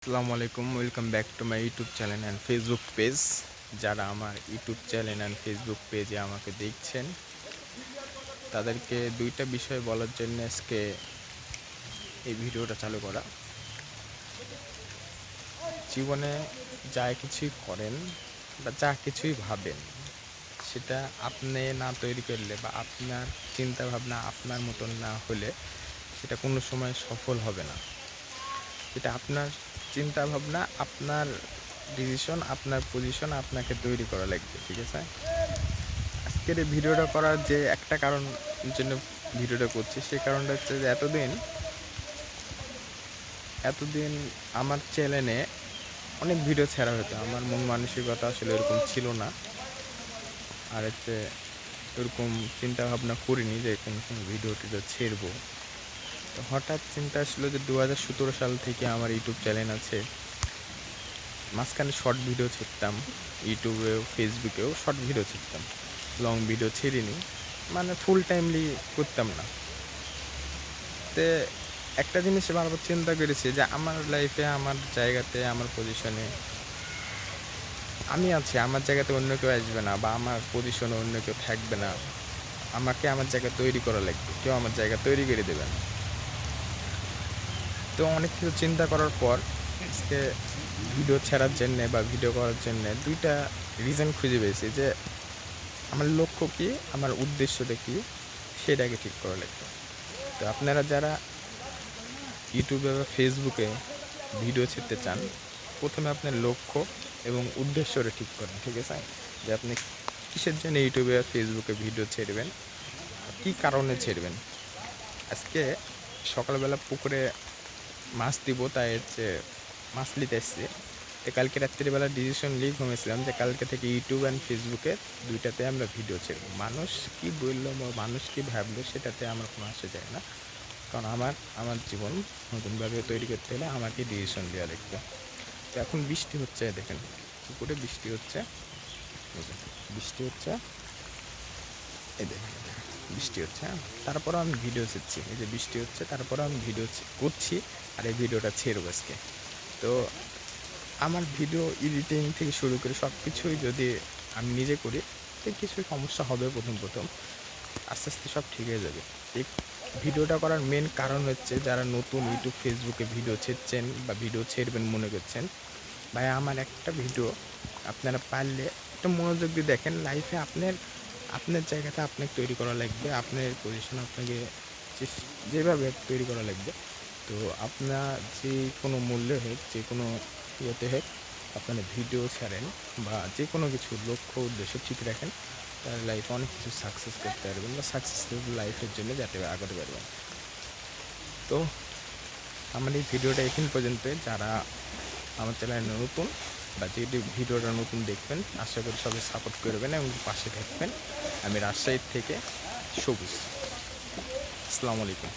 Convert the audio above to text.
আসসালামু আলাইকুম, welcome back to my YouTube channel and Facebook page. যারা আমার ইউটিউব চ্যানেল অ্যান্ড ফেসবুক পেজে আমাকে দেখছেন, তাদেরকে দুইটা বিষয় বলার জন্য আজকে এই ভিডিওটা চালু করা। জীবনে যা কিছুই করেন বা যা কিছুই ভাবেন, সেটা আপনি না তৈরি করলে বা আপনার চিন্তা ভাবনা আপনার মতন না হলে সেটা কোনো সময় সফল হবে না। এটা আপনার চিন্তা ভাবনা, আপনার ডিসিশন, আপনার পজিশন আপনাকে তৈরি করা লাগবে, ঠিক আছে? আজকের এই ভিডিওটা করার যে একটা কারণ জন্য ভিডিওটা করছি, সেই কারণটা হচ্ছে যে এতদিন আমার চ্যানেলে অনেক ভিডিও ছাড়া হতো। আমার মন মানসিকতা আসলে এরকম ছিল না, আর হচ্ছে এরকম চিন্তা ভাবনা করিনি যে কোনো ভিডিও টিডিও ছেড়বো। তো হঠাৎ চিন্তা আসলো যে 2017 সাল থেকে আমার ইউটিউব চ্যানেল আছে। মাঝখানে শর্ট ভিডিও ছেড়তাম, ইউটিউবেও ফেসবুকেও শর্ট ভিডিও ছেড়তাম, লং ভিডিও ছেড়িনি, মানে ফুল টাইমলি করতাম না। তো একটা জিনিস বারবার চিন্তা করেছি যে আমার লাইফে, আমার জায়গাতে, আমার পজিশনে আমি আছি, আমার জায়গাতে অন্য কেউ আসবে না, বা আমার পজিশনে অন্য কেউ থাকবে না। আমাকে আমার জায়গা তৈরি করা লাগবে, কেউ আমার জায়গা তৈরি করে দেবে না। তো অনেক কিছু চিন্তা করার পর আজকে ভিডিও ছাড়ার জন্যে বা ভিডিও করার জন্যে দুইটা রিজন খুঁজে পেয়েছি যে আমার লক্ষ্য কী, আমার উদ্দেশ্যটা কী, সেটাকে ঠিক করা লাগবে। তো আপনারা যারা ইউটিউবে বা ফেসবুকে ভিডিও ছেড়তে চান, প্রথমে আপনার লক্ষ্য এবং উদ্দেশ্যটা ঠিক করেন, ঠিক আছে? যে আপনি কিসের জন্য ইউটিউবে বা ফেসবুকে ভিডিও ছেড়বেন, কী কারণে ছেড়বেন। আজকে সকালবেলা পুকুরে মাছ দিব, তাই হচ্ছে মাছ নিতে এসছি। তো কালকে রাত্রিবেলা ডিসিশন নিয়ে ঘুমিয়েছিলাম যে কালকে থেকে ইউটিউব অ্যান্ড ফেসবুকে দুইটাতে আমরা ভিডিও ছেড়ব। মানুষ কী বললো বা মানুষ কী ভাবলো সেটাতে আমার কোনো আসে যায় না, কারণ আমার জীবন নতুনভাবে তৈরি করতে হলে আমাকে ডিসিশন দেওয়া লাগবে। তো এখন বৃষ্টি হচ্ছে, দেখেন পুকুরে বৃষ্টি হচ্ছে, বৃষ্টি হচ্ছে, এই দেখেন বৃষ্টি হচ্ছে। হ্যাঁ, তারপরও আমি ভিডিও ছেড়ছি, এই যে বৃষ্টি হচ্ছে, তারপরেও আমি ভিডিও করছি আর এই ভিডিওটা ছেড়ব আজকে। তো আমার ভিডিও এডিটিং থেকে শুরু করে সব কিছুই যদি আমি নিজে করি, তো কিছু সমস্যা হবে প্রথম, আস্তে আস্তে সব ঠিক হয়ে যাবে। এই ভিডিওটা করার মেন কারণ হচ্ছে, যারা নতুন ইউটিউব ফেসবুকে ভিডিও ছেড়ছেন বা ভিডিও ছেড়বেন মনে করছেন, ভাই আমার একটা ভিডিও আপনারা পারলে একটু মনোযোগ দিয়ে দেখেন। লাইফে আপনার জায়গাটা আপনাকে তৈরি করা লাগবে, আপনার পজিশন আপনাকে যেভাবে তৈরি করা লাগবে। তো আপনার যে কোনো মূল্যে হোক, যে কোনো ইয়েতে হোক, আপনারা ভিডিও ছাড়েন বা যে কোনো কিছু লক্ষ্য উদ্দেশ্য ঠিক রাখেন, তার লাইফে অনেক কিছু সাকসেস করতে পারবেন বা সাকসেসফুল লাইফের জন্য যাতে আগাতে পারবেন। তো আমার এই ভিডিওটা এখন পর্যন্ত, যারা আমার চ্যানেলে নতুন বা যে ভিডিওটা নতুন দেখবেন, আশা করি সবাই সাপোর্ট করবেন এবং পাশে থাকবেন। আমি রাজশাহী থেকে সবুজ। আসসালামু আলাইকুম।